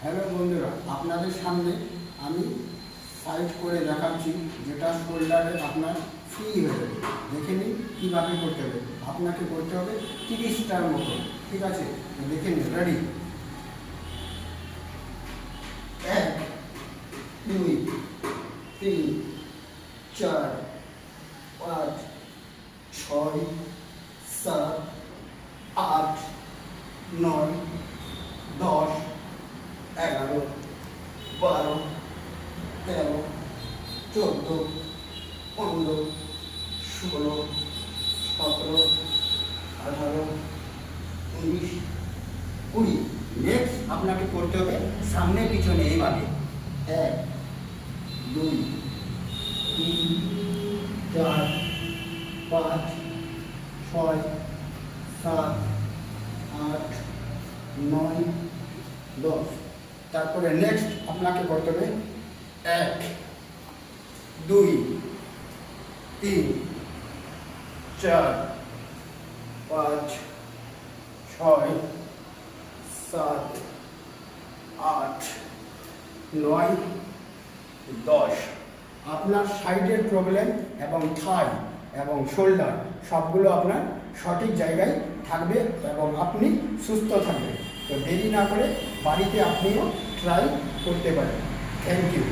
Hello বন্ধুরা, আপনাদের সামনে আমি সাইড করে দেখাচ্ছি যেটা শোল্ডারে আপনার ফ্রি হয়ে যাবে। দেখে নিন কীভাবে করতে হবে। আপনাকে করতে হবে 30টার মতো, ঠিক আছে? দেখে নিন, রেডি? 1 2 3 4 5 6 7 8 9 10 11 12 13 14 15 16 17 18 19 20। নেক্সট আপনাকে করতে হবে সামনে পিছনে এইভাবে 1 2 3 4 5 6 7 8 9 10। তারপরে নেক্সট আপনাকে করতে হবে 1 2 3 4 5 6 7 8 9 10। আপনার সাইডের প্রবলেম এবং থাই এবং শোল্ডার সবগুলো আপনার সঠিক জায়গায় থাকবে এবং আপনি সুস্থ থাকবেন। তো দেরি না করে বাড়িতে আপনিও ট্রাই করতে পারেন। Thank you.